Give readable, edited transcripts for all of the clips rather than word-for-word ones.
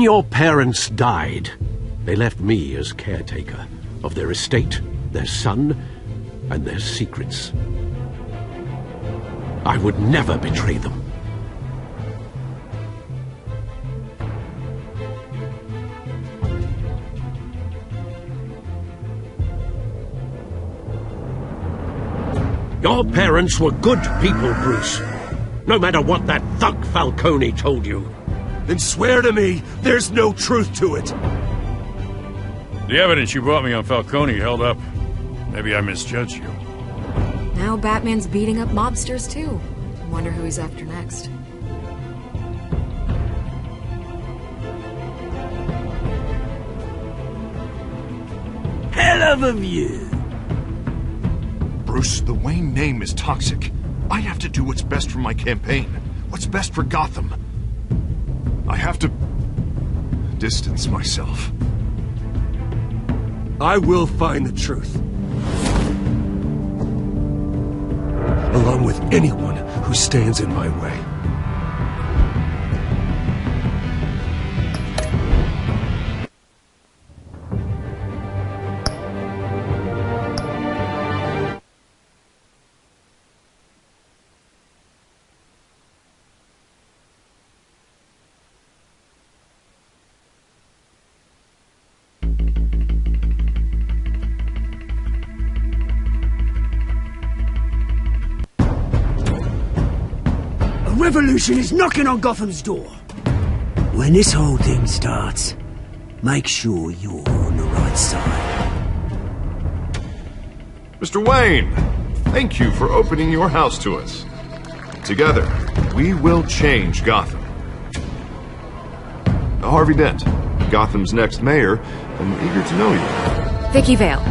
When your parents died, they left me as caretaker of their estate, their son, and their secrets. I would never betray them. Your parents were good people, Bruce. No matter what that thug Falcone told you. Then swear to me there's no truth to it. The evidence you brought me on Falcone held up. Maybe I misjudged you. Now Batman's beating up mobsters, too. Wonder who he's after next. Hell of a view. Bruce, the Wayne name is toxic. I have to do what's best for my campaign. What's best for Gotham. I have to distance myself. I will find the truth. Along with anyone who stands in my way. Revolution is knocking on Gotham's door. When this whole thing starts, make sure you're on the right side. Mr. Wayne, thank you for opening your house to us. Together, we will change Gotham. Harvey Dent, Gotham's next mayor, I'm eager to know you. Vicky Vale,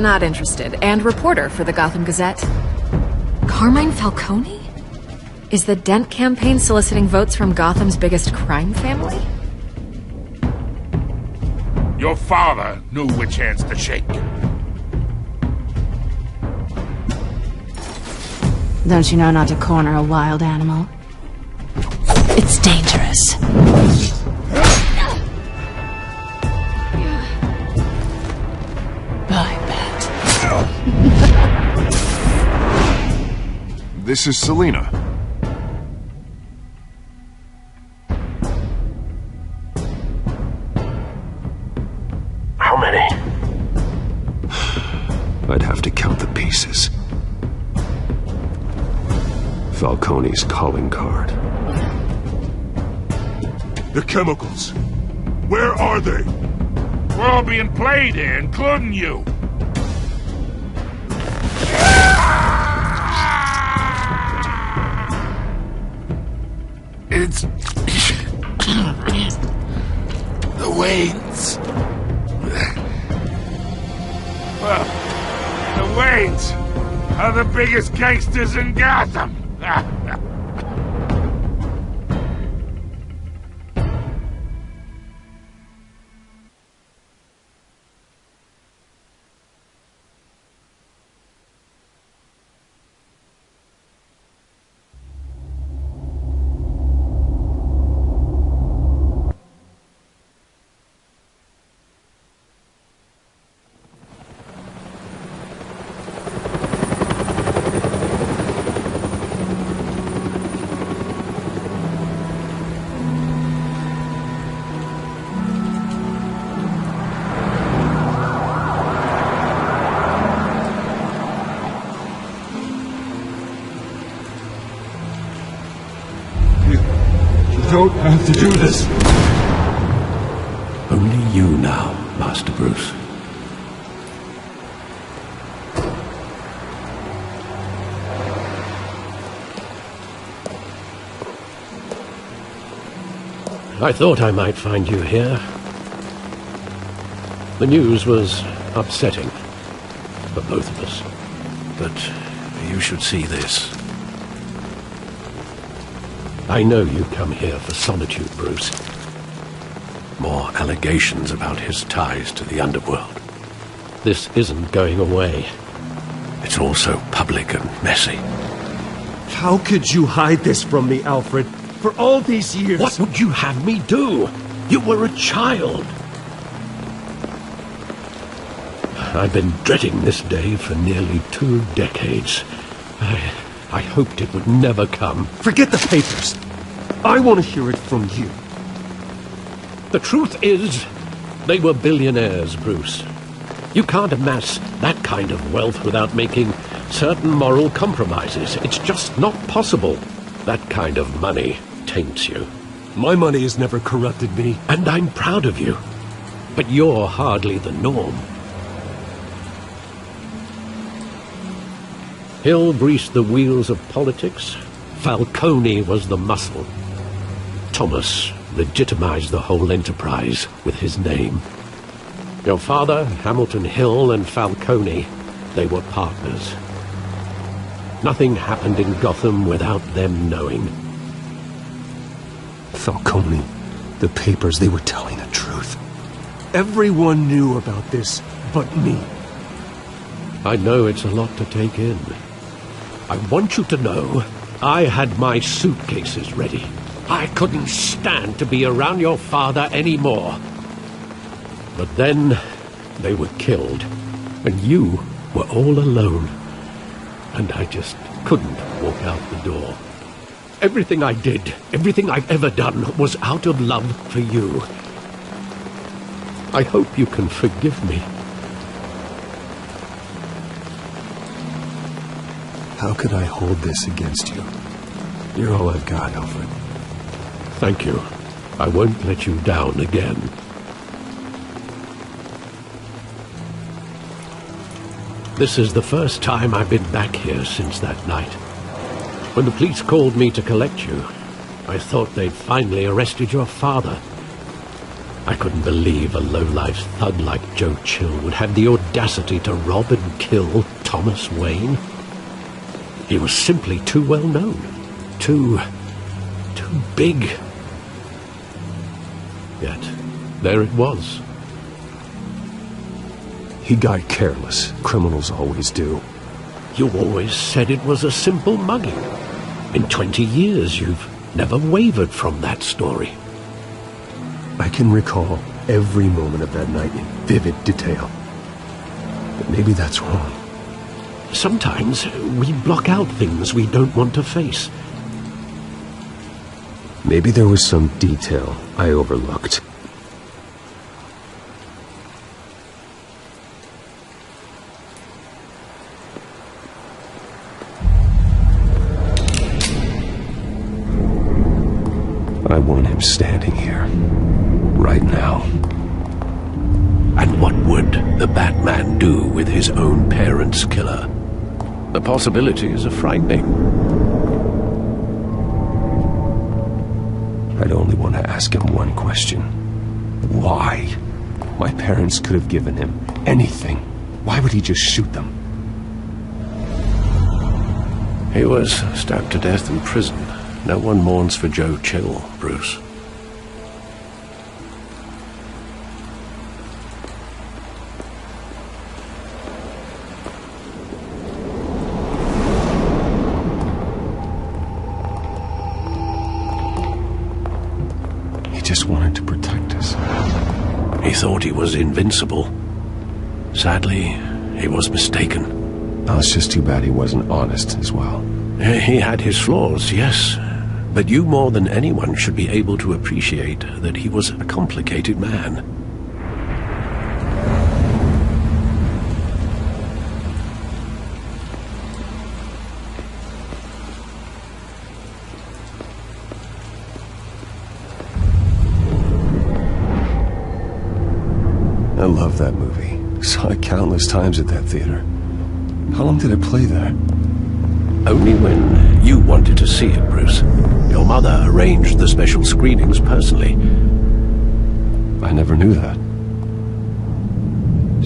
not interested, and reporter for the Gotham Gazette. Carmine Falcone? Is the Dent campaign soliciting votes from Gotham's biggest crime family? Your father knew which hands to shake. Don't you know not to corner a wild animal? It's dangerous. I bet. This is Selina. How many? I'd have to count the pieces. Falcone's calling card. The chemicals. Where are they? We're all being played here, including you. It's... the Waynes. Well, the Waynes are the biggest gangsters in Gotham. You don't have to do this. Only you now, Master Bruce. I thought I might find you here. The news was upsetting for both of us. But you should see this. I know you come here for solitude, Bruce. More allegations about his ties to the underworld. This isn't going away. It's all so public and messy. How could you hide this from me, Alfred? For all these years... What would you have me do? You were a child. I've been dreading this day for nearly 2 decades. I hoped it would never come. Forget the papers. I want to hear it from you. The truth is, they were billionaires, Bruce. You can't amass that kind of wealth without making certain moral compromises. It's just not possible. That kind of money taints you. My money has never corrupted me. And I'm proud of you. But you're hardly the norm. Hill greased the wheels of politics. Falcone was the muscle. Thomas legitimized the whole enterprise with his name. Your father, Hamilton Hill, and Falcone, they were partners. Nothing happened in Gotham without them knowing. Falcone, the papers, they were telling the truth. Everyone knew about this but me. I know it's a lot to take in. I want you to know I had my suitcases ready. I couldn't stand to be around your father anymore. But then they were killed, and you were all alone. And I just couldn't walk out the door. Everything I did, everything I've ever done, was out of love for you. I hope you can forgive me. How could I hold this against you? You're all I've got, Alfred. Thank you. I won't let you down again. This is the first time I've been back here since that night. When the police called me to collect you, I thought they'd finally arrested your father. I couldn't believe a low-life thug like Joe Chill would have the audacity to rob and kill Thomas Wayne. He was simply too well known. Too big. Yet, there it was. He got careless. Criminals always do. You always said it was a simple mugging. In 20 years, you've never wavered from that story. I can recall every moment of that night in vivid detail. But maybe that's wrong. Sometimes we block out things we don't want to face. Maybe there was some detail I overlooked. I want him standing here, right now. And what would the Batman do with his own parents' killer? The possibilities are frightening. I'd only want to ask him one question. Why? My parents could have given him anything. Why would he just shoot them? He was stabbed to death in prison. No one mourns for Joe Chill, Bruce. He just wanted to protect us. He thought he was invincible. Sadly, he was mistaken. Oh, it's just too bad he wasn't honest as well. He had his flaws, yes. But you more than anyone should be able to appreciate that he was a complicated man. I love that movie. Saw it countless times at that theater. How long did it play there? Only when you wanted to see it, Bruce. Your mother arranged the special screenings personally. I never knew that.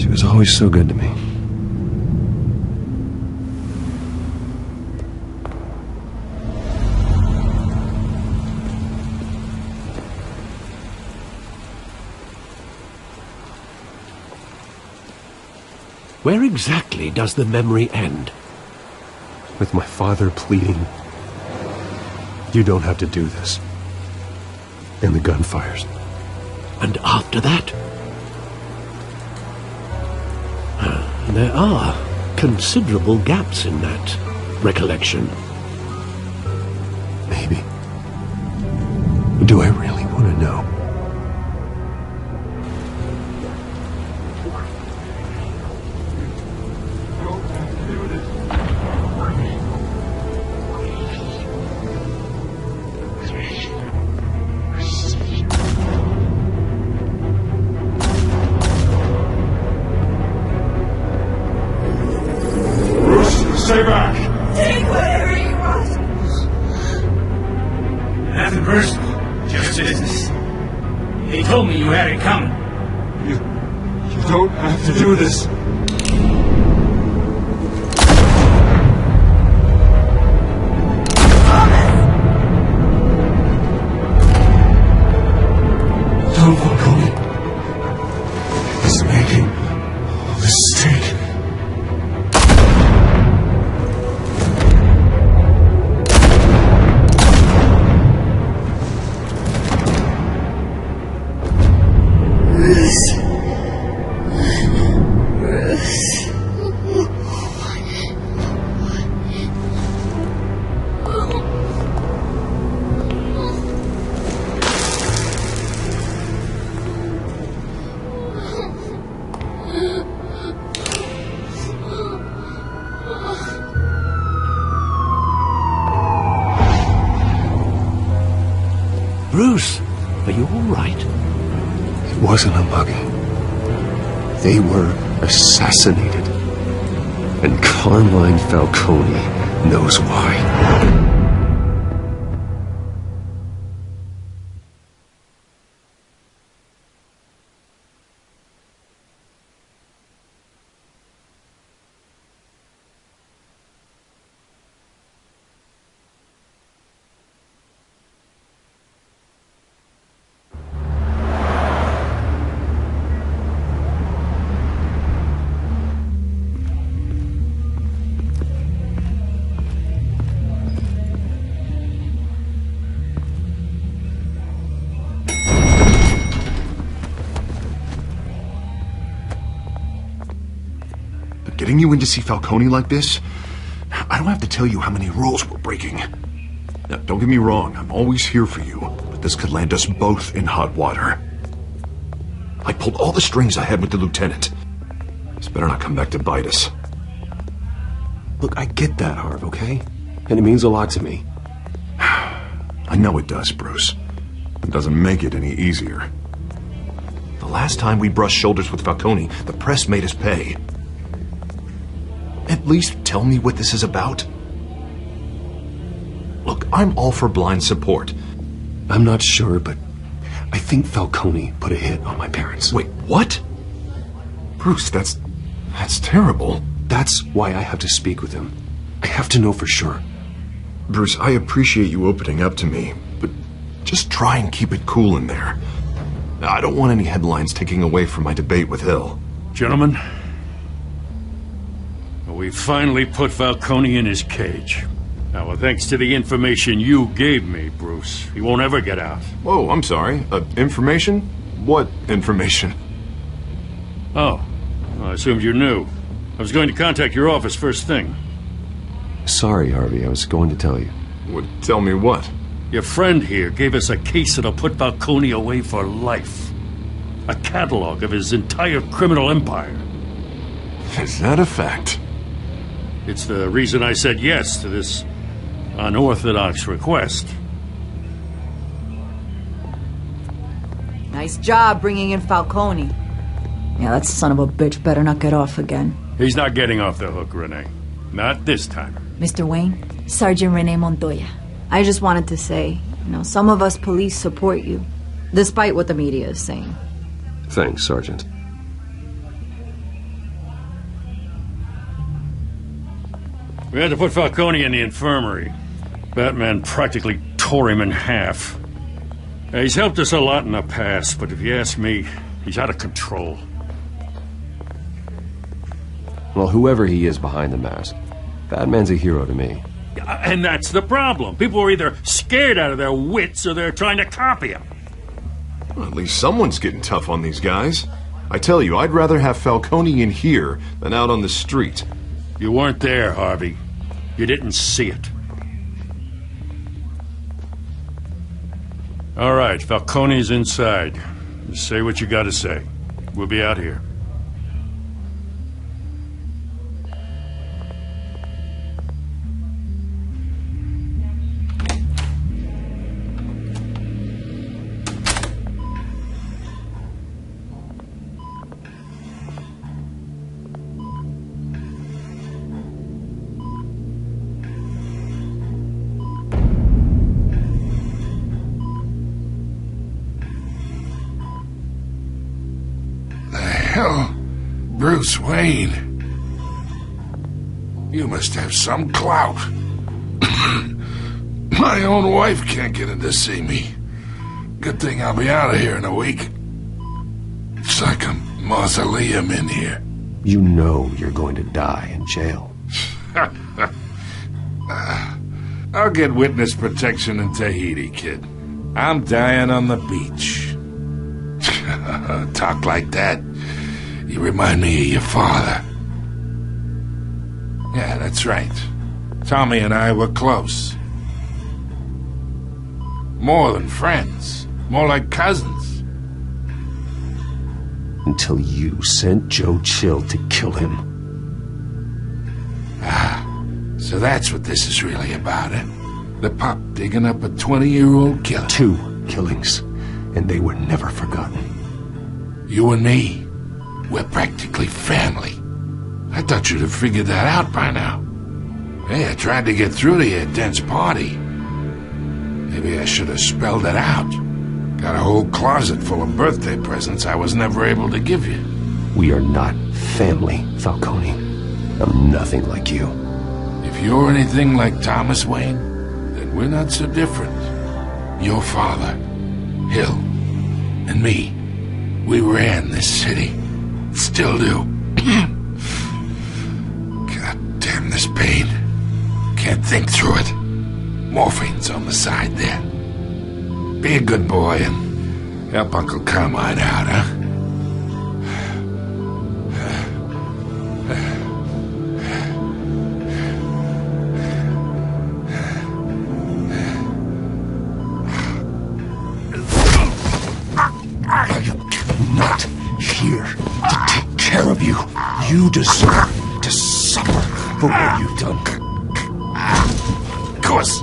She was always so good to me. Where exactly does the memory end? With my father pleading, "You don't have to do this." And the gun fires. And after that? There are considerable gaps in that recollection. Maybe. Do I really want to know? Stay back! Take whatever you want! Nothing personal, just business. He told me you had it coming. You don't have to do this. Don Falcone is making a mistake. Bruce, are you all right? It wasn't a mugging. They were assassinated. And Carmine Falcone knows why. Getting you in to see Falcone like this? I don't have to tell you how many rules we're breaking. Now, don't get me wrong, I'm always here for you, but this could land us both in hot water. I pulled all the strings I had with the lieutenant. This better not come back to bite us. Look, I get that, Harv, okay? And it means a lot to me. I know it does, Bruce. It doesn't make it any easier. The last time we brushed shoulders with Falcone, the press made us pay. At least tell me what this is about. Look, I'm all for blind support. I'm not sure, but I think Falcone put a hit on my parents. Wait, what? Bruce, that's terrible. That's why I have to speak with him. I have to know for sure. Bruce, I appreciate you opening up to me, but just try and keep it cool in there. I don't want any headlines taking away from my debate with Hill. Gentlemen, we finally put Falcone in his cage. Now, well, thanks to the information you gave me, Bruce, he won't ever get out. Whoa, I'm sorry. Information? What information? Oh, well, I assumed you knew. I was going to contact your office first thing. Sorry, Harvey, I was going to tell you. Would tell me what? Your friend here gave us a case that'll put Falcone away for life. A catalog of his entire criminal empire. Is that a fact? It's the reason I said yes to this unorthodox request. Nice job bringing in Falcone. Yeah, that son of a bitch better not get off again. He's not getting off the hook, Renee. Not this time. Mr. Wayne, Sergeant Renee Montoya. I just wanted to say, some of us police support you, despite what the media is saying. Thanks, Sergeant. We had to put Falcone in the infirmary. Batman practically tore him in half. He's helped us a lot in the past, but if you ask me, he's out of control. Well, whoever he is behind the mask, Batman's a hero to me. And that's the problem. People are either scared out of their wits or they're trying to copy him. Well, at least someone's getting tough on these guys. I tell you, I'd rather have Falcone in here than out on the street. You weren't there, Harvey. You didn't see it. All right, Falcone's inside. Just say what you gotta say. We'll be out here. Hell, Bruce Wayne. You must have some clout. My own wife can't get in to see me. Good thing I'll be out of here in a week. It's like a mausoleum in here. You know you're going to die in jail. I'll get witness protection in Tahiti, kid. I'm dying on the beach. Talk like that. You remind me of your father. Yeah, that's right. Tommy and I were close. More than friends. More like cousins. Until you sent Joe Chill to kill him. Ah, so that's what this is really about, eh? The pup digging up a 20-year-old killer. 2 killings, and they were never forgotten. You and me, we're practically family. I thought you'd have figured that out by now. Hey, I tried to get through to your dense party. Maybe I should have spelled it out. Got a whole closet full of birthday presents I was never able to give you. We are not family, Falcone. I'm nothing like you. If you're anything like Thomas Wayne, then we're not so different. Your father, Hill, and me, we ran this city. Still do. God damn this pain. Can't think through it. Morphine's on the side there. Be a good boy and help Uncle Carmine out, huh? Not here to take care of you. You deserve to suffer for what you've done. Of course,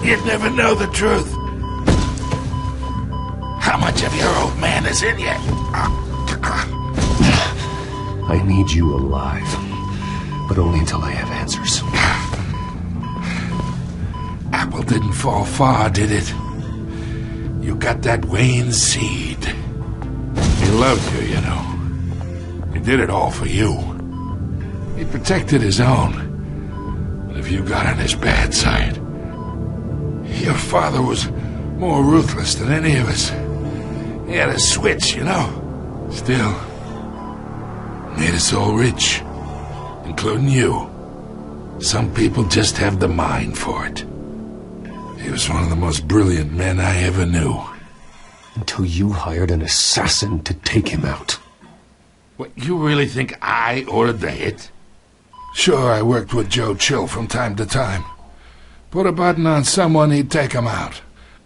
you'd never know the truth. How much of your old man is in you? I need you alive, but only until I have answers. Apple didn't fall far, did it? You got that Wayne seed. He loved you, you know. He did it all for you. He protected his own. But if you got on his bad side, your father was more ruthless than any of us. He had a switch, you know. Still, made us all rich, including you. Some people just have the mind for it. He was one of the most brilliant men I ever knew. Until you hired an assassin to take him out. What, you really think I ordered the hit? Sure, I worked with Joe Chill from time to time. Put a button on someone, he'd take him out.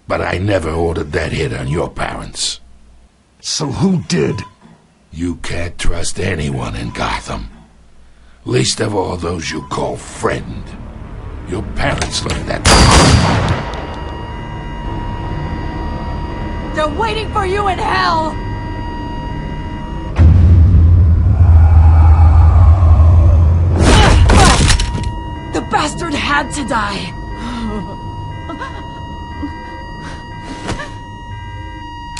But I never ordered that hit on your parents. So who did? You can't trust anyone in Gotham. Least of all those you call friend. Your parents learned that. They're waiting for you in hell! The bastard had to die!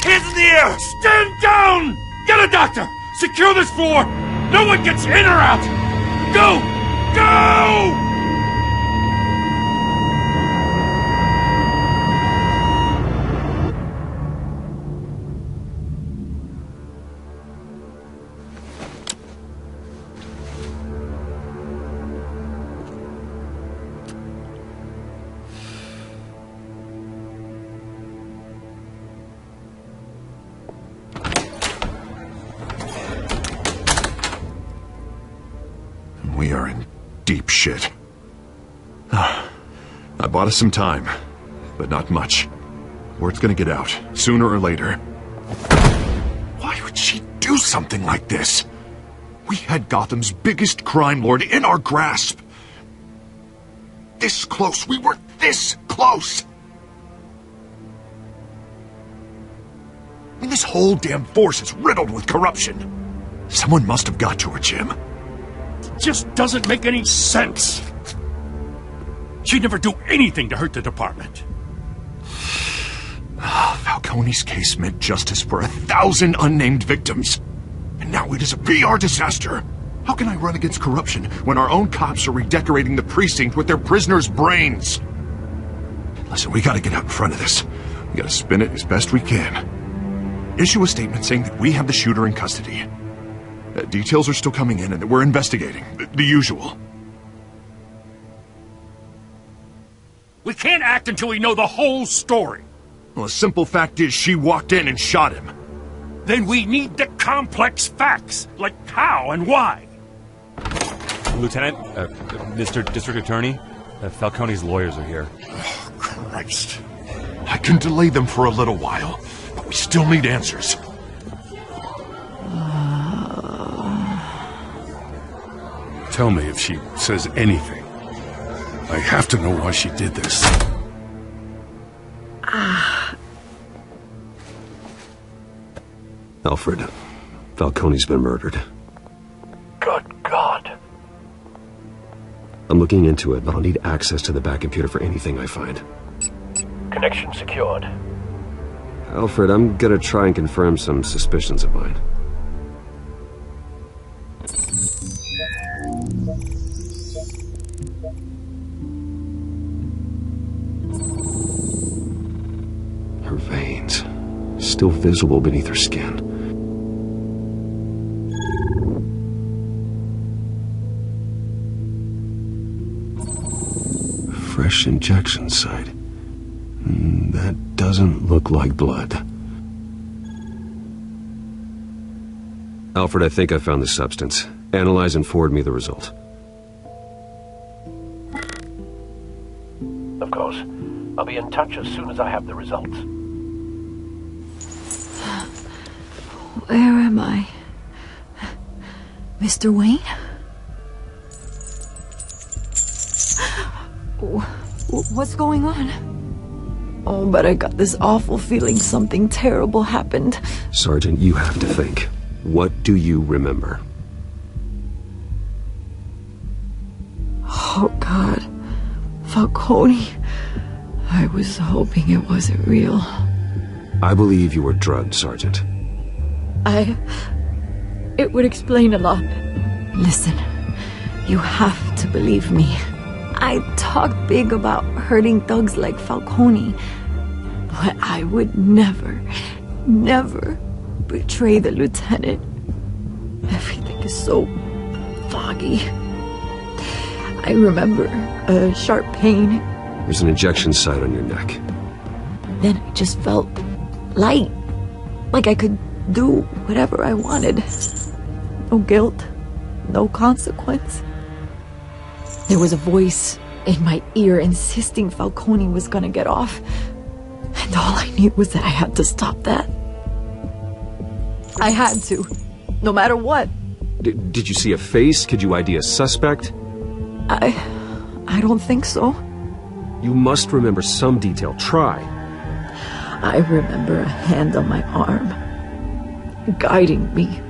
Hands in the air! Stand down! Get a doctor! Secure this floor! No one gets in or out! Go! Go! shit. I bought us some time, but not much. Word's gonna get out, sooner or later. Why would she do something like this? We had Gotham's biggest crime lord in our grasp. This close. We were this close. I mean, this whole damn force is riddled with corruption. Someone must have got to her, Jim. It just doesn't make any sense. She'd never do anything to hurt the department. Falcone's case meant justice for 1,000 unnamed victims. And now it is a PR disaster. How can I run against corruption when our own cops are redecorating the precinct with their prisoners' brains? Listen, we gotta get out in front of this. We gotta spin it as best we can. Issue a statement saying that we have the shooter in custody. Details are still coming in and that we're investigating. The usual. We can't act until we know the whole story. Well, the simple fact is she walked in and shot him. Then we need the complex facts, like how and why. Lieutenant, Mr. District Attorney, Falcone's lawyers are here. Oh, Christ. I can delay them for a little while, but we still need answers. Tell me if she says anything. I have to know why she did this. Alfred, Falcone's been murdered. Good God. I'm looking into it, but I'll need access to the back computer for anything I find. Connection secured. Alfred, I'm gonna try and confirm some suspicions of mine. Her veins, still visible beneath her skin. Fresh injection site. That doesn't look like blood. Alfred, I think I found the substance. Analyze and forward me the result. Of course. I'll be in touch as soon as I have the results. Where am I? Mr. Wayne? What's going on? Oh, but I got this awful feeling something terrible happened. Sergeant, you have to think. What do you remember? Oh, God. Falcone. I was hoping it wasn't real. I believe you were drugged, Sergeant. It would explain a lot. Listen, you have to believe me. I talk big about hurting thugs like Falcone, but I would never betray the lieutenant. Everything is so foggy. I remember a sharp pain. There's an injection site on your neck. Then I just felt light, like I could do whatever I wanted. No guilt, no consequence. There was a voice in my ear insisting Falcone was gonna get off. And all I knew was that I had to stop that. I had to, no matter what. Did you see a face? Could you ID a suspect? I don't think so. You must remember some detail. Try. I remember a hand on my arm, guiding me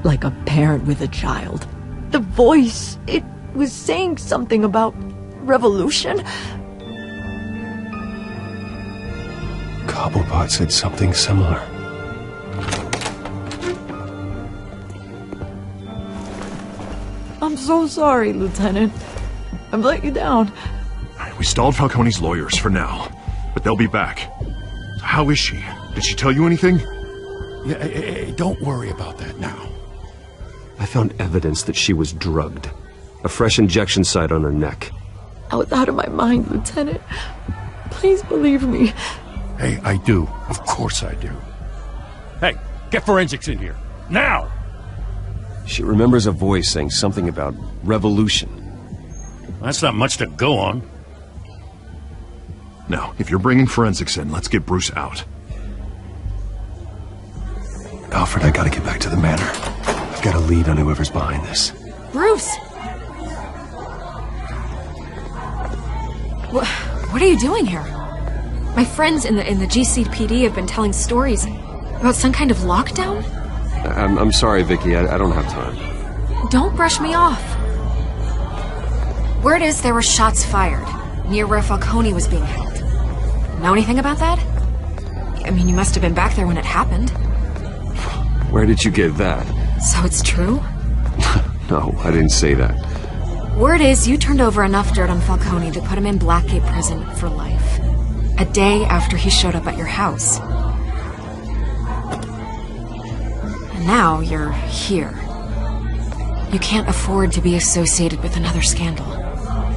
like a parent with a child. The voice, it was saying something about revolution. Cobblepot said something similar. I'm so sorry, Lieutenant. I've let you down. We stalled Falcone's lawyers for now, but they'll be back. How is she? Did she tell you anything? Yeah, don't worry about that now. I found evidence that she was drugged. A fresh injection site on her neck. I was out of my mind, Lieutenant. Please believe me. Hey, I do. Of course I do. Hey, get forensics in here. Now! She remembers a voice saying something about revolution. That's not much to go on. Now, if you're bringing forensics in, let's get Bruce out. Alfred, I gotta get back to the manor. I've got a lead on whoever's behind this. Bruce! What are you doing here? My friends in the GCPD have been telling stories about some kind of lockdown? I'm sorry, Vicky. I don't have time. Don't brush me off. Word is there were shots fired near where Falcone was being held. Know anything about that? I mean, you must have been back there when it happened. Where did you get that? So it's true? No, I didn't say that. Word is you turned over enough dirt on Falcone to put him in Blackgate Prison for life. A day after he showed up at your house. And now you're here. You can't afford to be associated with another scandal.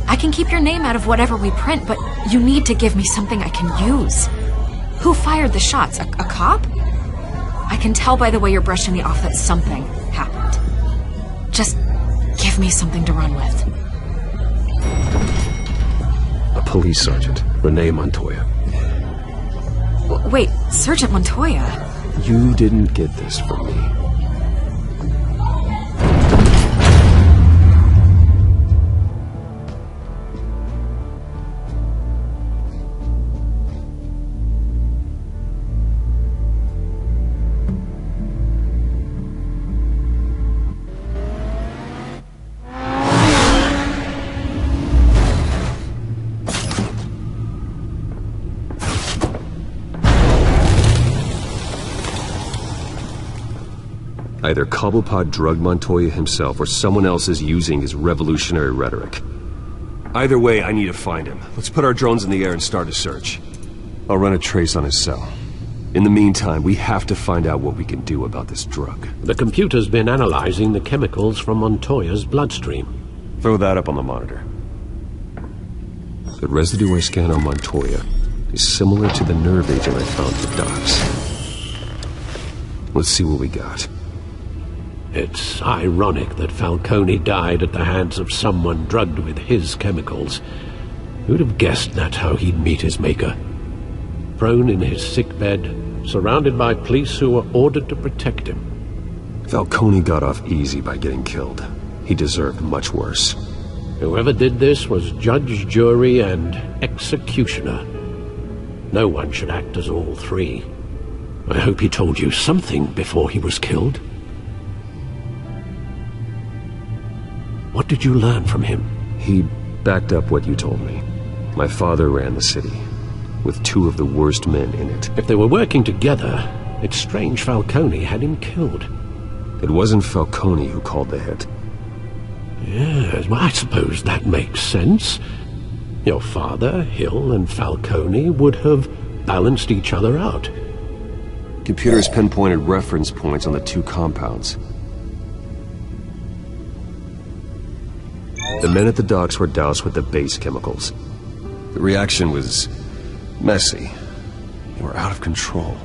I can keep your name out of whatever we print, but you need to give me something I can use. Who fired the shots? A cop? I can tell by the way you're brushing me off that something happened. Just give me something to run with. A police sergeant, Renee Montoya. Wait, Sergeant Montoya? You didn't get this from me. Either Cobblepot drugged Montoya himself or someone else is using his revolutionary rhetoric. Either way, I need to find him. Let's put our drones in the air and start a search. I'll run a trace on his cell. In the meantime, we have to find out what we can do about this drug. The computer's been analyzing the chemicals from Montoya's bloodstream. Throw that up on the monitor. The residue I scan on Montoya is similar to the nerve agent I found for Docs. Let's see what we got. It's ironic that Falcone died at the hands of someone drugged with his chemicals. Who'd have guessed that's how he'd meet his maker? Prone in his sickbed, surrounded by police who were ordered to protect him. Falcone got off easy by getting killed. He deserved much worse. Whoever did this was judge, jury, and executioner. No one should act as all three. I hope he told you something before he was killed. What did you learn from him? He backed up what you told me. My father ran the city, with two of the worst men in it. If they were working together, it's strange Falcone had him killed. It wasn't Falcone who called the hit. Yes, well, I suppose that makes sense. Your father, Hill, and Falcone would have balanced each other out. Computers pinpointed reference points on the two compounds. The men at the docks were doused with the base chemicals. The reaction was messy. They were out of control.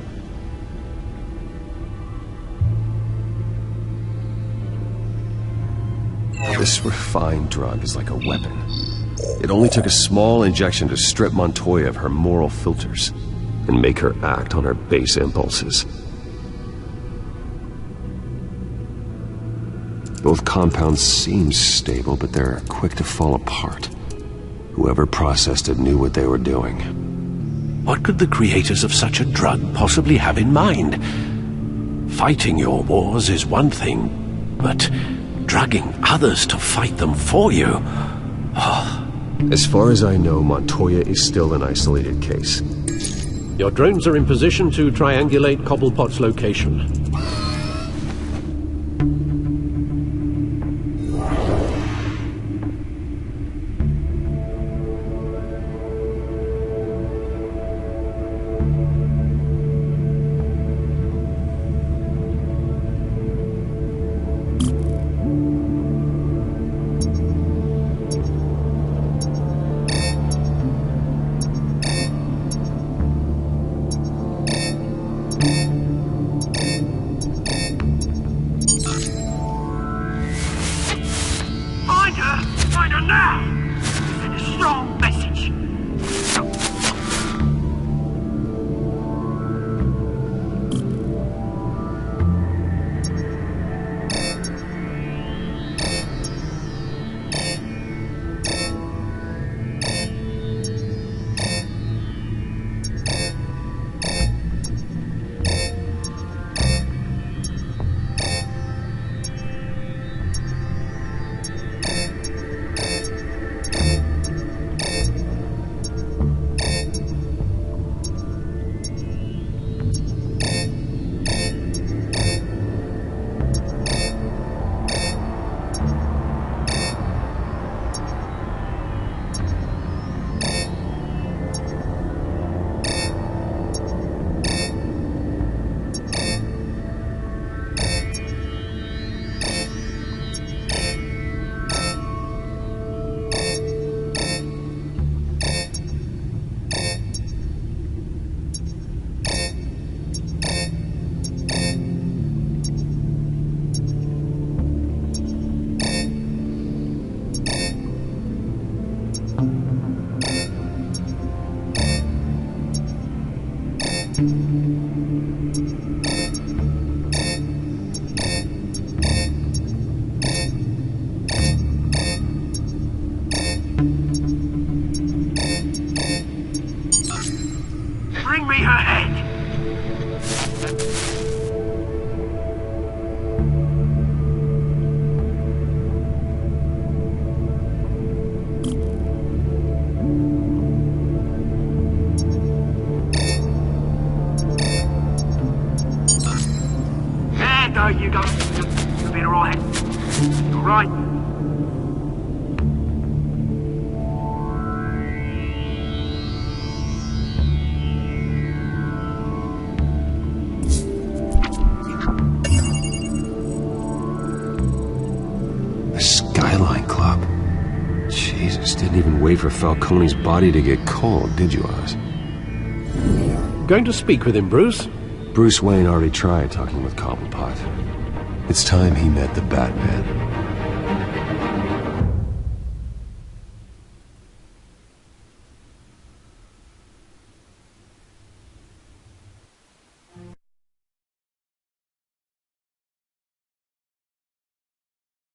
This refined drug is like a weapon. It only took a small injection to strip Montoya of her moral filters and make her act on her base impulses. Both compounds seem stable, but they're quick to fall apart. Whoever processed it knew what they were doing. What could the creators of such a drug possibly have in mind? Fighting your wars is one thing, but drugging others to fight them for you? Oh. As far as I know, Montoya is still an isolated case. Your drones are in position to triangulate Cobblepot's location. Bring me her head! There you go. You'll be alright. Alright. The Skyline Club. Jesus, didn't even wait for Falcone's body to get cold, did you, Oz? Going to speak with him, Bruce? Bruce Wayne already tried talking with Cobblepot. It's time he met the Batman.